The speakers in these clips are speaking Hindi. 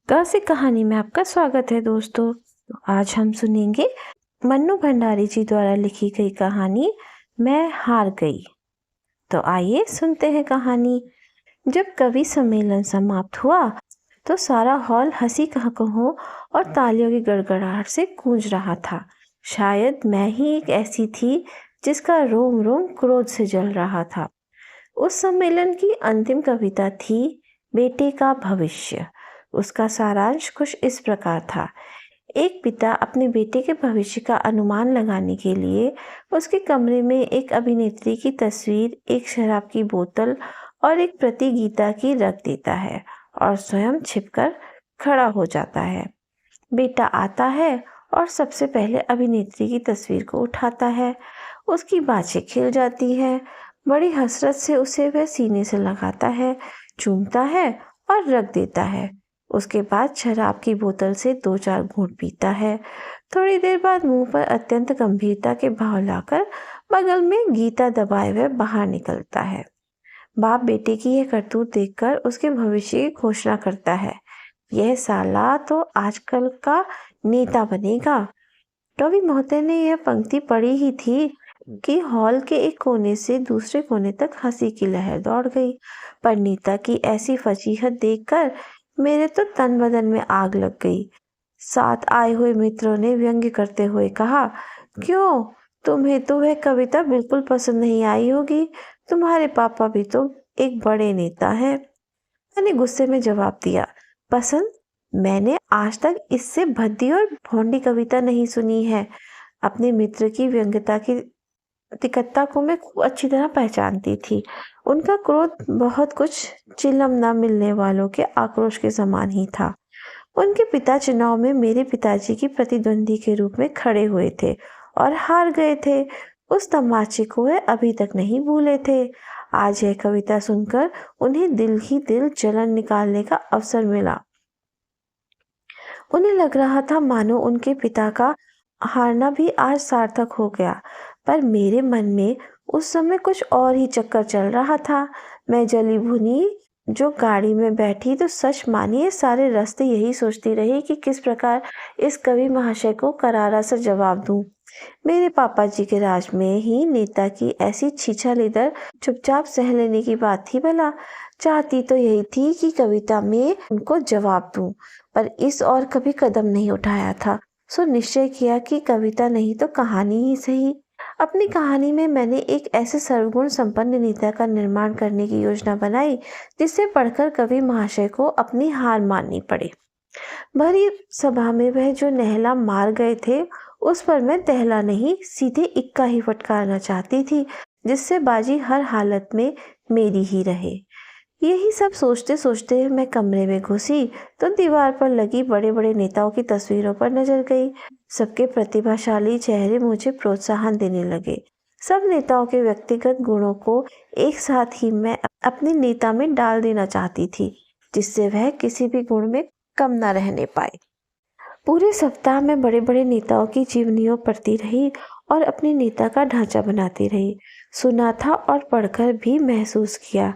क्लासिक कहानी में आपका स्वागत है दोस्तों। तो आज हम सुनेंगे मन्नू भंडारी जी द्वारा लिखी गई कहानी मैं हार गई। तो आइए सुनते हैं कहानी। जब कवि सम्मेलन समाप्त हुआ तो सारा हॉल हंसी कहकहों और तालियों की गड़गड़ाहट से गूंज रहा था। शायद मैं ही एक ऐसी थी जिसका रोम रोम क्रोध से जल रहा था। उस सम्मेलन की अंतिम कविता थी बेटे का भविष्य। उसका सारांश कुछ इस प्रकार था। एक पिता अपने बेटे के भविष्य का अनुमान लगाने के लिए उसके कमरे में एक अभिनेत्री की तस्वीर, एक शराब की बोतल और एक प्रति गीता की रख देता है और स्वयं छिपकर खड़ा हो जाता है। बेटा आता है और सबसे पहले अभिनेत्री की तस्वीर को उठाता है। उसकी बाँछें खिल जाती है। बड़ी हसरत से उसे वह सीने से लगाता है, चूमता है और रख देता है। उसके बाद शराब की बोतल से 2-4 घूंट पीता है। थोड़ी देर बाद मुंह पर अत्यंत गंभीरता के भाव लाकर बगल में गीता दबाए हुए बाहर निकलता है। बाप बेटे की यह करतूत देखकर उसके भविष्य की घोषणा करता है। यह साला तो आजकल का नेता बनेगा। कवि महोदय ने यह पंक्ति पढ़ी ही थी कि हॉल के एक कोने से दूसरे कोने तक हंसी की लहर दौड़ गई। पर नीता की ऐसी फजीहत देखकर मेरे तो तन बदन में आग लग गई। साथ आए हुए मित्रों ने व्यंग्य करते हुए कहा, क्यों, तुम्हें तो वह कविता बिल्कुल पसंद नहीं आई होगी। तुम्हारे पापा भी तो एक बड़े नेता हैं। मैंने गुस्से में जवाब दिया, पसंद? मैंने आज तक इससे भद्दी और भोंडी कविता नहीं सुनी है। अपने मित्र की व्यंग्यता की तिकत्ता को मैं खूब अच्छी तरह पहचानती थी। उनका क्रोध बहुत कुछ चिलम न मिलने वालों के आक्रोश के समान ही था। उनके पिता चुनाव में मेरे पिताजी की प्रतिद्वंदी के रूप में खड़े हुए थे और हार गए थे। उस तमाचे को वे अभी तक नहीं भूले थे। आज यह कविता सुनकर उन्हें दिल ही दिल जलन निकालने का अवसर मिला। उन्हें लग रहा था मानो उनके पिता का हारना भी आज सार्थक हो गया। पर मेरे मन में उस समय कुछ और ही चक्कर चल रहा था। मैं जली भुनी जो गाड़ी में बैठी तो सच मानिए सारे रास्ते यही सोचती रही कि किस प्रकार इस कवि महाशय को करारा सा जवाब दूं। मेरे पापा जी के राज में ही नेता की ऐसी छीछा-लीदर चुपचाप सह लेने की बात थी भला। चाहती तो यही थी कि कविता में उनको जवाब दूं, पर इस और कभी कदम नहीं उठाया था। सो निश्चय किया कि कविता नहीं तो कहानी ही सही। अपनी कहानी में मैंने एक ऐसे सर्वगुण संपन्न नेता का निर्माण करने की योजना बनाई जिसे पढ़कर कवि महाशय को अपनी हार माननी पड़े। भरी सभा में वह जो नहला मार गए थे उस पर मैं तहला नहीं सीधे इक्का ही फटकारना चाहती थी, जिससे बाजी हर हालत में मेरी ही रहे। यही सब सोचते सोचते मैं कमरे में घुसी तो दीवार पर लगी बड़े बड़े नेताओं की तस्वीरों पर नजर गई। सबके प्रतिभाशाली चेहरे मुझे प्रोत्साहन देने लगे। सब नेताओं के व्यक्तिगत गुणों को एक साथ ही मैं अपने नेता में डाल देना चाहती थी, जिससे वह किसी भी गुण में कम न रहने पाए। पूरे सप्ताह में बड़े बड़े नेताओं की जीवनियों पढ़ती रही और अपने नेता का ढांचा बनाती रही। सुना था और पढ़कर भी महसूस किया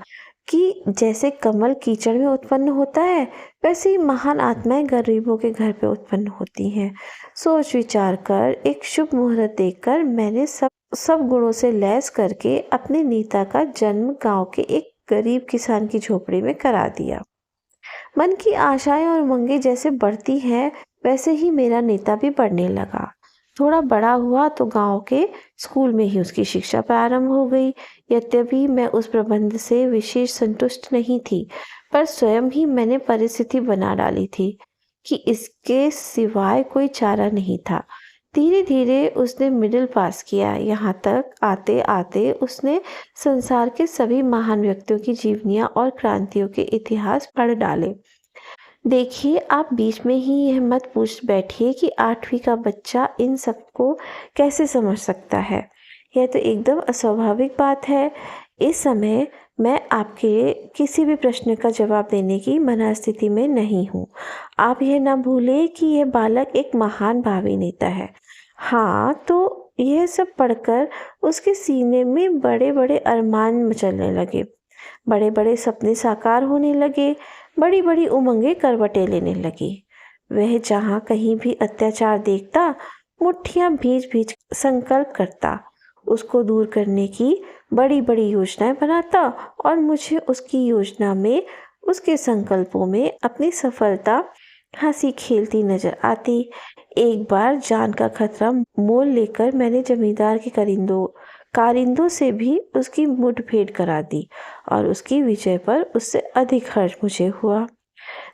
कि जैसे कमल कीचड़ में उत्पन्न होता है वैसे ही महान आत्माएं गरीबों के घर पे उत्पन्न होती हैं। सोच विचार कर एक शुभ मुहूर्त देखकर मैंने सब गुणों से लैस करके अपने नेता का जन्म गांव के एक गरीब किसान की झोपड़ी में करा दिया। मन की आशाएं और उमंगें जैसे बढ़ती हैं वैसे ही मेरा नेता भी बढ़ने लगा। थोड़ा बड़ा हुआ तो गांव के स्कूल में ही उसकी शिक्षा प्रारंभ हो गई। यद्यपि मैं उस प्रबंध से विशेष संतुष्ट नहीं थी, पर स्वयं ही मैंने परिस्थिति बना डाली थी कि इसके सिवाय कोई चारा नहीं था। धीरे धीरे उसने मिडिल पास किया। यहाँ तक आते आते उसने संसार के सभी महान व्यक्तियों की जीवनियाँ और क्रांतियों के इतिहास पढ़ डाले। देखिए, आप बीच में ही यह मत पूछ बैठिए कि 8वीं का बच्चा इन सबको कैसे समझ सकता है। यह तो एकदम अस्वाभाविक बात है। इस समय मैं आपके किसी भी प्रश्न का जवाब देने की मनस्थिति में नहीं हूँ। आप यह ना भूलें कि यह बालक एक महान भावी नेता है। हाँ, तो यह सब पढ़कर उसके सीने में बड़े बड़े अरमान मचलने लगे, बड़े बड़े सपने साकार होने लगे। बड़ी बड़ी उमंगें करवटें लेने लगी। वह जहाँ कहीं भी अत्याचार देखता, मुट्ठियां भींच भींच संकल्प करता, उसको दूर करने की बड़ी बड़ी योजनाएं बनाता और मुझे उसकी योजना में, उसके संकल्पों में अपनी सफलता हंसी खेलती नजर आती। एक बार जान का खतरा मोल लेकर मैंने जमींदार के कारिंदों से भी उसकी मुठभेड़ करा दी और उसकी विजय पर उससे अधिक हर्ष मुझे हुआ।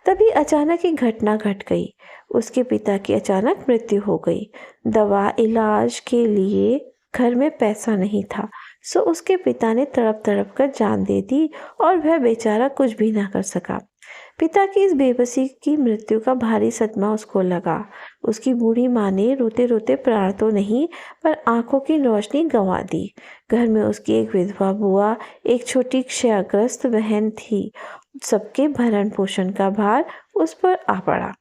तभी अचानक एक घटना घट गई। उसके पिता की अचानक मृत्यु हो गई। दवा इलाज के लिए घर में पैसा नहीं था, सो उसके पिता ने तड़प तड़प कर जान दे दी और वह बेचारा कुछ भी ना कर सका। पिता की इस बेबसी की मृत्यु का भारी सदमा उसको लगा। उसकी बूढ़ी माँ ने रोते रोते प्राण तो नहीं पर आंखों की रोशनी गंवा दी। घर में उसकी एक विधवा बुआ, एक छोटी क्षयग्रस्त बहन थी। सबके भरण पोषण का भार उस पर आ पड़ा।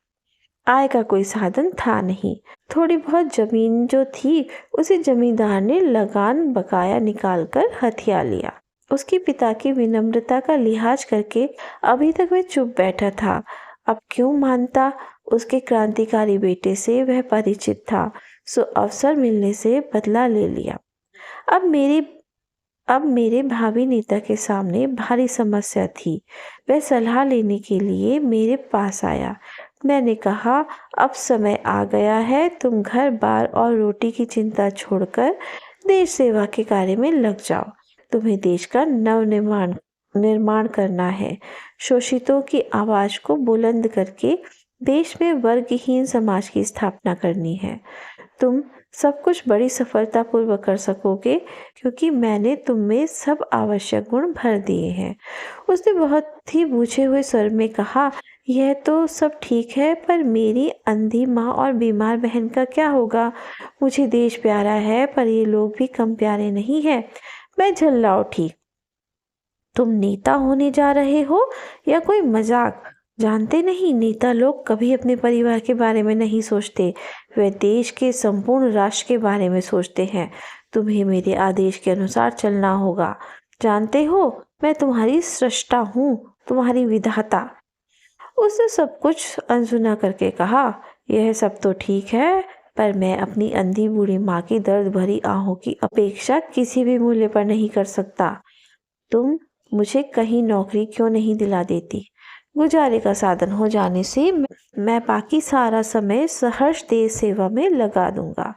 आय का कोई साधन था नहीं। थोड़ी बहुत जमीन जो थी उसे जमींदार ने लगान बकाया निकालकर हथिया लिया। उसके पिता की विनम्रता का लिहाज करके अभी तक वह चुप बैठा था। अब क्यों मानता? उसके क्रांतिकारी बेटे से वह परिचित था, सो अवसर मिलने से बदला ले लिया। अब मेरी अब मेरे भावी नेता के सामने भारी समस्या थी। वह सलाह लेने के लिए मेरे पास आया। मैंने कहा, अब समय आ गया है, तुम घर बार और रोटी की चिंता छोड़कर देश सेवा के कार्य में लग जाओ। तुम्हें देश का नव निर्माण करना है। शोषितों की आवाज को बुलंद करके देश में वर्गहीन समाज की स्थापना करनी है। तुम सब कुछ बड़ी सफलतापूर्वक कर सकोगे क्योंकि मैंने तुम में सब आवश्यक गुण भर दिए हैं। उसने बहुत ही बूझे हुए स्वर में कहा, यह तो सब ठीक है, पर मेरी अंधी माँ और बीमार बहन का क्या होगा? मुझे देश प्यारा है, पर ये लोग भी कम प्यारे नहीं है। मैं झल्ला उठी। तुम नेता होने जा रहे हो या कोई मजाक? जानते नहीं, नेता लोग कभी अपने परिवार के बारे में नहीं सोचते, वे देश के संपूर्ण राष्ट्र के बारे में सोचते हैं। तुम्हें मेरे आदेश के अनुसार चलना होगा। जानते हो, मैं तुम्हारी सृष्टा हूँ, तुम्हारी विधाता। उसने सब कुछ अनसुना करके कहा, यह सब तो ठीक है, पर मैं अपनी अंधी बूढ़ी माँ की दर्द भरी आहों की अपेक्षा किसी भी मूल्य पर नहीं कर सकता। तुम मुझे कहीं नौकरी क्यों नहीं दिला देती? गुजारे का साधन हो जाने से मैं बाकी सारा समय सहर्ष देश सेवा में लगा दूंगा।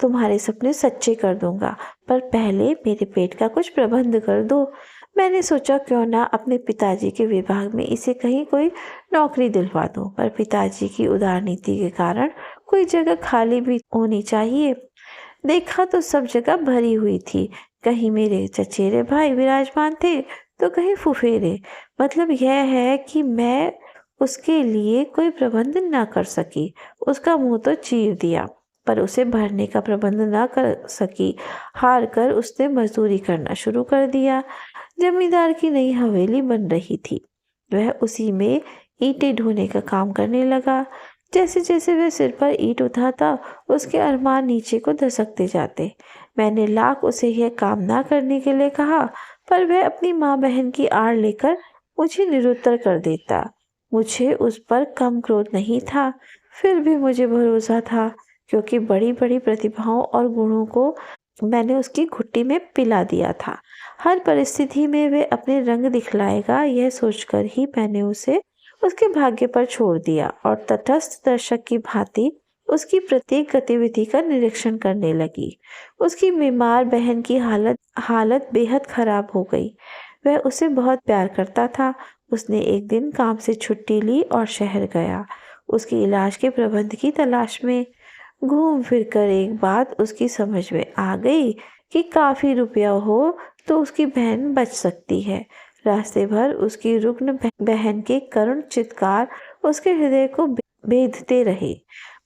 तुम्हारे सपने सच्चे कर दूंगा, पर पहले मेरे पेट का कुछ प्रबंध कर दो। मैंने सोचा क्यों ना अपने पिताजी के विभाग में इसे कहीं कोई नौकरी दिलवा दूं, पर पिताजी की उदार नीति के कारण कोई जगह खाली भी होनी चाहिए। देखा तो सब जगह भरी हुई थी। कहीं मेरे चचेरे भाई विराजमान थे तो कहीं फुफेरे। मतलब यह है कि मैं उसके लिए कोई प्रबंध न कर सकी। उसका मुंह तो चीर दिया, पर उसे भरने का प्रबंध न कर सकी। हार कर उसने मजदूरी करना शुरू कर दिया। जमींदार की नई हवेली बन रही थी। वह उसी में ईंटें ढोने का काम करने लगा। जैसे जैसे वह सिर पर ईंट उठाता, उसके अरमान नीचे को धसकते जाते। मैंने लाख उसे यह काम ना करने के लिए कहा, पर वह अपनी माँ बहन की आड़ लेकर मुझे निरुत्तर कर देता। मुझे उस पर कम क्रोध नहीं था, फिर भी मुझे भरोसा था, क्योंकि बड़ी बड़ी प्रतिभाओं और गुणों को मैंने उसकी घुट्टी में पिला दिया था। हर परिस्थिति में वह अपने रंग दिखलाएगा, यह सोचकर ही मैंने उसे उसके भाग्य पर छोड़ दिया और तटस्थ दर्शक की भांति उसकी प्रत्येक गतिविधि का निरीक्षण करने लगी। उसकी बीमार बहन की हालत बेहद खराब हो गई। वह उसे बहुत प्यार करता था। उसने एक दिन काम से छुट्टी ली और शहर गया, उसके इलाज के प्रबंध की तलाश में। घूम फिर कर एक बात उसकी समझ में आ गई कि काफी रुपया हो तो उसकी बहन बच सकती है। रास्ते भर उसकी रुग्ण बहन के करुण चित्कार उसके हृदय को भेदते रहे।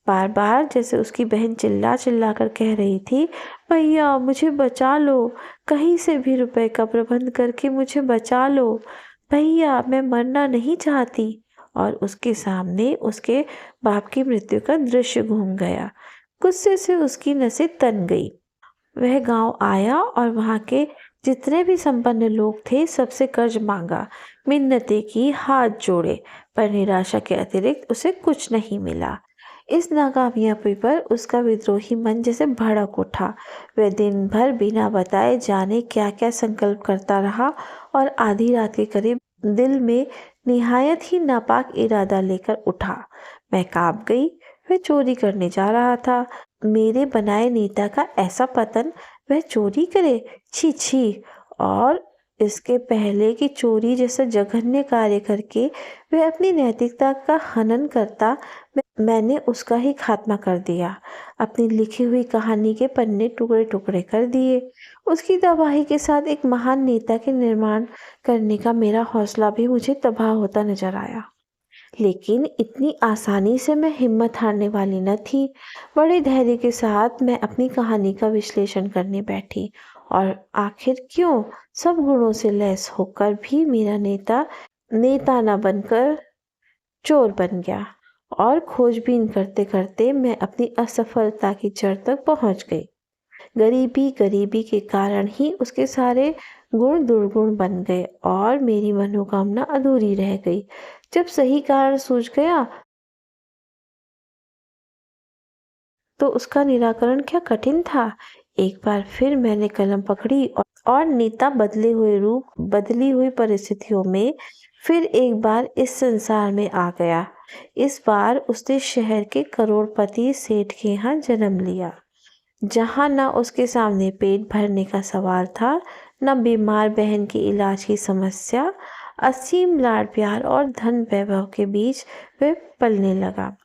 बार बार जैसे उसकी बहन चिल्ला चिल्ला कर कह रही थी, भैया मुझे बचा लो, कहीं से भी रुपए का प्रबंध करके मुझे बचा लो भैया, मैं मरना नहीं चाहती। और उसके सामने उसके बाप की मृत्यु का दृश्य घूम गया। गुस्से से उसकी नसें तन गई। वह गांव आया और वहां के जितने भी संपन्न लोग थे सबसे कर्ज मांगा, मिन्नतें की, हाथ जोड़े, पर निराशा के अतिरिक्त उसे कुछ नहीं मिला। इस नाकामयाबी पर उसका विद्रोही मन जैसे भड़क उठा। वह दिन भर बिना बताए जाने क्या क्या संकल्प करता रहा और आधी रात के करीब दिल में निहायत ही नापाक इरादा लेकर उठा। मैं कांप गई। वह चोरी करने जा रहा था। मेरे बनाए नेता का ऐसा पतन, वह चोरी करे? छी छी। और इसके पहले कि चोरी जैसा जघन्य कार्य करके वह अपनी नैतिकता का हनन करता, मैंने उसका ही खात्मा कर दिया। अपनी लिखी हुई कहानी के पन्ने टुकड़े टुकड़े कर दिए। उसकी तबाही के साथ एक महान नेता के निर्माण करने का मेरा हौसला भी मुझे तबाह होता नजर आया। लेकिन इतनी आसानी से मैं हिम्मत हारने वाली न थी। बड़े धैर्य के साथ मैं अपनी कहानी का विश्लेषण करने बैठी और आखिर क्यों सब गुणों से लैस होकर भी मेरा नेता नेता न बनकर चोर बन गया। और खोजबीन करते करते मैं अपनी असफलता की जड़ तक पहुंच गई। गरीबी गरीबी के कारण ही उसके सारे गुण दुर्गुण बन गए और मेरी मनोकामना अधूरी रह गई। जब सही कारण सूझ गया तो उसका निराकरण क्या कठिन था। एक बार फिर मैंने कलम पकड़ी और नेता बदले हुए रूप, बदली हुई परिस्थितियों में फिर एक बार इस संसार में आ गया। इस बार उसने शहर के करोड़पति सेठ के यहाँ जन्म लिया, जहाँ न उसके सामने पेट भरने का सवाल था, न बीमार बहन के इलाज की समस्या। असीम लाड प्यार और धन वैभव के बीच वह पलने लगा।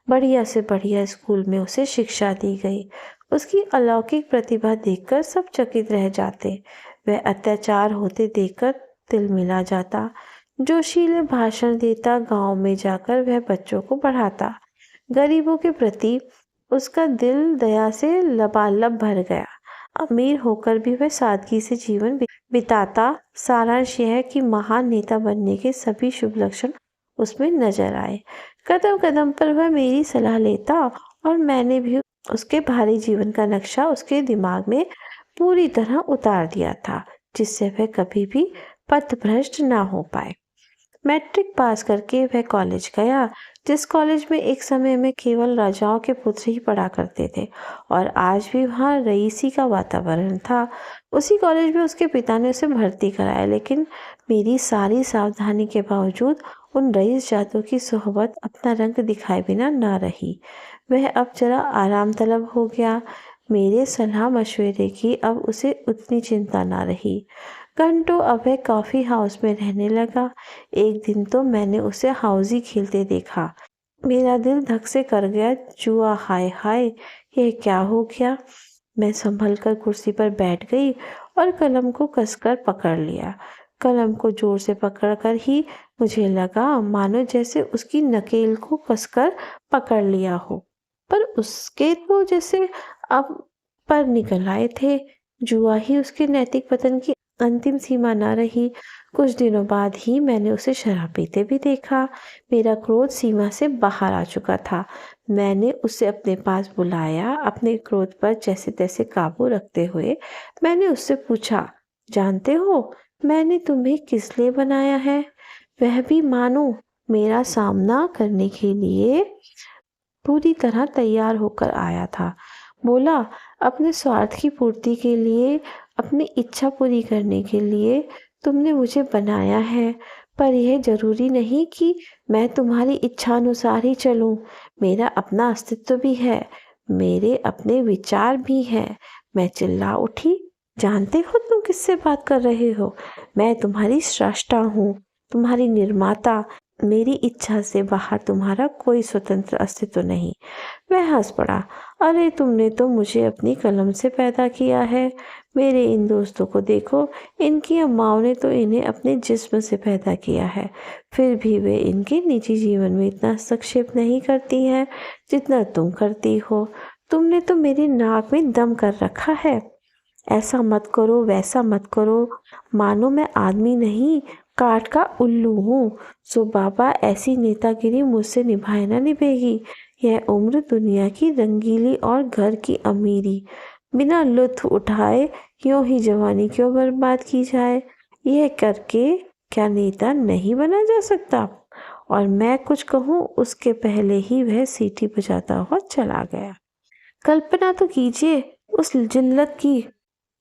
बढ़िया से बढ़िया स्कूल में उसे शिक्षा दी गई। उसकी अलौकिक प्रतिभा देखकर सब चकित रह जाते। वह अत्याचार होते देखकर तिल मिला जाता। जोशीले भाषण देता, गांव में जाकर वह बच्चों को पढ़ाता। गरीबों के प्रति उसका दिल दया से लबालब भर गया। अमीर होकर भी वह सादगी से जीवन बिताता। सारांश यह है कि महान नेता बनने के सभी शुभ लक्षण उसमें नजर आए। कदम कदम पर वह मेरी सलाह लेता और मैंने भी उसके भारी जीवन का नक्शा उसके दिमाग में पूरी तरह उतार दिया था, जिससे वह कभी भी पथभ्रष्ट ना हो पाए। मैट्रिक पास करके वह कॉलेज गया, जिस कॉलेज में एक समय में केवल राजाओं के पुत्र ही पढ़ा करते थे और आज भी वहाँ रईसी का वातावरण था। उसी कॉलेज में उसके पिता ने उसे भर्ती कराया, लेकिन मेरी सारी सावधानी के बावजूद उन रईस जातों की सोहबत अपना रंग दिखाए बिना ना रही। वह अब जरा आराम तलब हो गया। मेरे सलाह मशवरे की अब उसे उतनी चिंता ना रही। घंटों अब वह कॉफी हाउस में रहने लगा। एक दिन तो मैंने उसे हाउजी खेलते देखा। मेरा दिल धक से कर गया। जुआ, हाय हाय, यह क्या हो गया। मैं संभल कर कुर्सी पर बैठ गई और कलम को कसकर पकड़ लिया। कलम को जोर से पकड़कर ही मुझे लगा मानो जैसे उसकी नकेल को कसकर पकड़ लिया हो, पर उसके तो जैसे अब पर निकल आए थे। जुआ ही उसके नैतिक पतन की अंतिम सीमा न रही। कुछ दिनों बाद ही मैंने उसे शराब पीते भी देखा। मेरा क्रोध सीमा से बाहर आ चुका था। मैंने उसे अपने पास बुलाया। अपने क्रोध पर जैसे तैसे काबू रखते हुए मैंने उससे पूछा, जानते हो मैंने तुम्हें किस लिए बनाया है? वह भी मानो मेरा सामना करने के लिए पूरी तरह तैयार होकर आया था। बोला, अपने स्वार्थ की पूर्ति के लिए, अपनी इच्छा पूरी करने के लिए तुमने मुझे बनाया है, पर यह जरूरी नहीं कि मैं तुम्हारी इच्छा अनुसार ही चलूं। मेरा अपना अस्तित्व भी है, मेरे अपने विचार भी हैं। मैं चिल्ला उठी, जानते हो तुम किससे बात कर रहे हो? मैं तुम्हारी स्रष्टा हूँ, तुम्हारी निर्माता। मेरी इच्छा से बाहर तुम्हारा कोई स्वतंत्र अस्तित्व नहीं। वह हंस पड़ा। अरे तुमने तो मुझे अपनी कलम से पैदा किया है। मेरे इन दोस्तों को देखो, इनकी अम्माओं ने तो इन्हें अपने जिस्म से पैदा किया है, फिर भी वे इनके निजी जीवन में इतना हस्तक्षेप नहीं करती हैं जितना तुम करती हो। तुमने तो मेरी नाक में दम कर रखा है। ऐसा मत करो, वैसा मत करो, मानो मैं आदमी नहीं, काठ का उल्लू हूँ। सो बाबा, ऐसी नेतागिरी मुझसे निभाए ना निभेगी। यह उम्र दुनिया की रंगीली और घर की अमीरी बिना लुत्फ उठाए यूं ही जवानी क्यों बर्बाद की जाए। यह करके क्या नेता नहीं बना जा सकता। और मैं कुछ कहूँ उसके पहले ही वह सीटी बजाता हुआ चला गया। कल्पना तो कीजिए उस जिल्लत की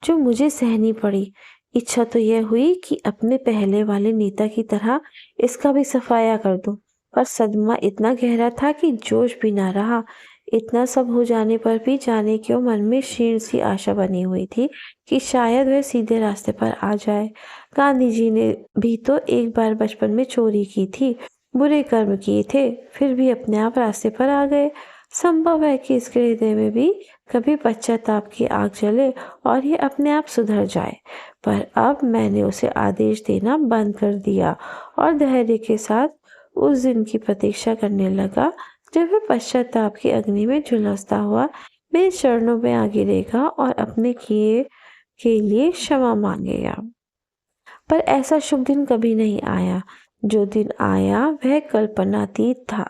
जो मुझे सहनी पड़ी। इच्छा तो यह हुई कि अपने पहले वाले नेता की तरह इसका भी सफाया कर दूं, पर सदमा इतना गहरा था कि जोश भी ना रहा। इतना सब हो जाने पर भी जाने क्यों मन में क्षीण सी आशा बनी हुई थी कि शायद वह सीधे रास्ते पर आ जाए। गांधी जी ने भी तो एक बार बचपन में चोरी की थी, बुरे कर्म किए थे, फिर भी अपने आप रास्ते पर आ गए। संभव है कि इसके हृदय में भी कभी पश्चाताप की आग जले और ये अपने आप सुधर जाए। पर अब मैंने उसे आदेश देना बंद कर दिया और धैर्य के साथ उस दिन की प्रतीक्षा करने लगा जब वह पश्चाताप की अग्नि में झुलसता हुआ मेरे चरणों में आ गिरेगा और अपने किए के लिए क्षमा मांगेगा। पर ऐसा शुभ दिन कभी नहीं आया। जो दिन आया वह कल्पनातीत था।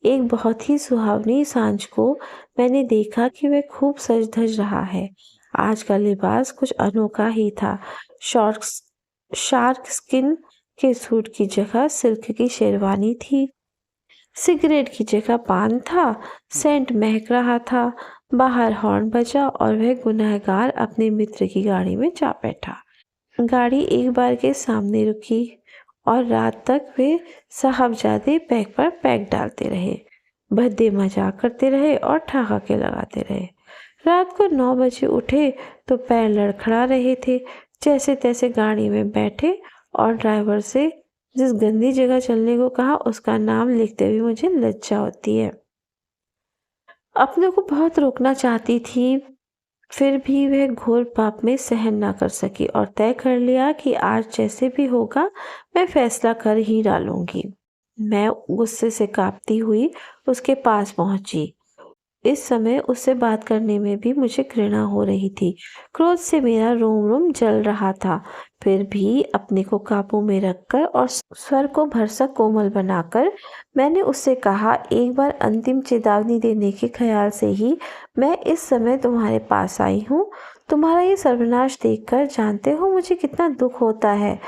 एक बहुत ही सुहावनी सांझ को मैंने देखा कि वह खूब सज धज रहा है। आज का लिबास कुछ अनोखा ही था। शॉर्ट शार्क स्किन के सूट की जगह सिल्क की शेरवानी थी। सिगरेट की जगह पान था। सेंट महक रहा था। बाहर हॉर्न बजा और वह गुनहगार अपने मित्र की गाड़ी में जा बैठा। गाड़ी एक बार के सामने रुकी और रात तक वे साहबजादे पैक पर पैक डालते रहे, भद्दे मजाक करते रहे और ठहाके लगाते रहे। रात को 9 बजे उठे तो पैर लड़खड़ा रहे थे। जैसे तैसे गाड़ी में बैठे और ड्राइवर से जिस गंदी जगह चलने को कहा उसका नाम लिखते हुए मुझे लज्जा होती है। अपने को बहुत रोकना चाहती थी, फिर भी वह घोर पाप में सहन ना कर सकी और तय कर लिया कि आज जैसे भी होगा मैं फैसला कर ही डालूंगी। मैं गुस्से से कांपती हुई उसके पास पहुंची। इस समय उससे बात करने में भी मुझे घृणा हो रही थी। क्रोध से मेरा रोम रोम जल रहा था। फिर भी अपने को काबू में रखकर और स्वर को भरसक कोमल बनाकर मैंने उससे कहा, एक बार अंतिम चेतावनी देने के ख्याल से ही मैं इस समय तुम्हारे पास आई हूँ। तुम्हारा ये सर्वनाश देखकर जानते हो मुझे कितना दुख होता है।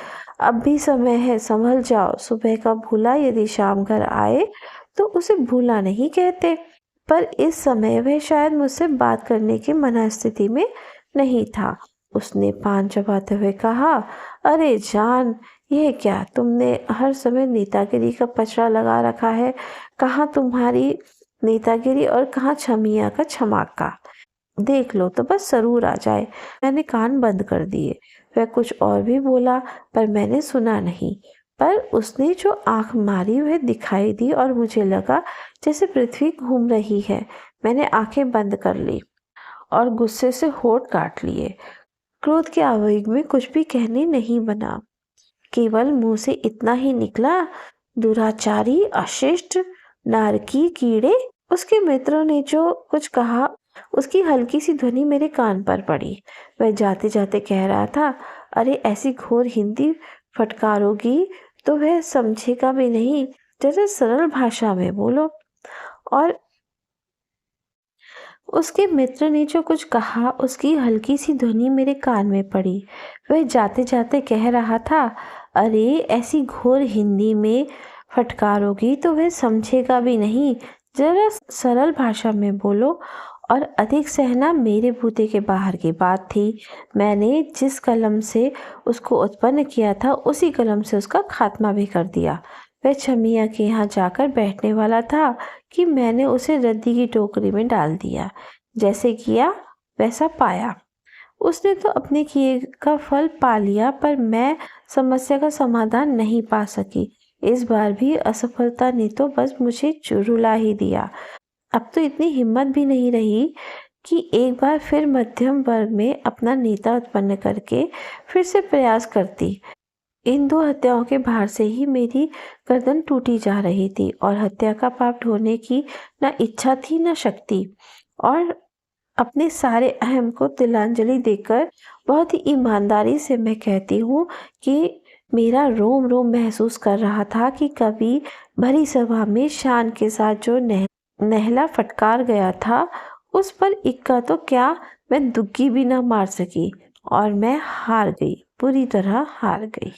अब भी समय है, संभल जाओ। सुबह का भूला यदि शाम घर आए तो उसे भूला नहीं कहते। पर इस समय वह शायद मुझसे बात करने की मनस्थिति में नहीं था। उसने पान चबाते हुए कहा, अरे जान, यह क्या तुमने हर समय नेतागिरी का पचड़ा लगा रखा है। कहाँ तुम्हारी नेतागिरी और कहाँ छमिया का छमाका। देख लो तो बस सरूर आ जाए। मैंने कान बंद कर दिए। वह कुछ और भी बोला पर मैंने सुना नहीं। पर उसने जो आंख मारी वह दिखाई दी और मुझे लगा जैसे पृथ्वी घूम रही है। मैंने आंखें बंद कर ली और गुस्से से होठ काट लिए। क्रोध के आवेग में कुछ भी कहने नहीं बना। केवल मुंह से इतना ही निकला, दुराचारी, अशिष्ट, नारकी, कीड़े। उसके मित्रों ने जो कुछ कहा उसकी हल्की सी ध्वनि मेरे कान पर पड़ी। वह जाते जाते कह रहा था, अरे ऐसी घोर हिंदी फटकारोगी तो वह समझेगा भी नहीं। जरा सरल भाषा में बोलो। और उसके मित्र ने जो कुछ कहा उसकी हल्की सी ध्वनि मेरे कान में पड़ी। वह जाते जाते कह रहा था, अरे ऐसी घोर हिंदी में फटकारोगी तो वह समझेगा भी नहीं। जरा सरल भाषा में बोलो। और अधिक सहना मेरे बूते के बाहर की बात थी। मैंने जिस कलम से उसको उत्पन्न किया था उसी कलम से उसका खात्मा भी कर दिया। वह छमिया के यहाँ जाकर बैठने वाला था कि मैंने उसे रद्दी की टोकरी में डाल दिया। जैसे किया वैसा पाया। उसने तो अपने किए का फल पा लिया, पर मैं समस्या का समाधान नहीं पा सकी। इस बार भी असफलता ने तो बस मुझे रुला ही दिया। अब तो इतनी हिम्मत भी नहीं रही कि एक बार फिर मध्यम वर्ग में अपना नेता उत्पन्न करके फिर से प्रयास करती। इन 2 हत्याओं के भार से ही मेरी गर्दन टूटी जा रही थी और हत्या का पाप ढोने की न इच्छा थी न शक्ति। और अपने सारे अहम को तिलांजलि देकर बहुत ही ईमानदारी से मैं कहती हूँ कि मेरा रोम रोम महसूस कर रहा था कि कभी भरी सभा में शान के साथ जो नहला फटकार गया था उस पर इक्का तो क्या मैं दुग्गी भी ना मार सकी और मैं हार गई, पूरी तरह हार गई।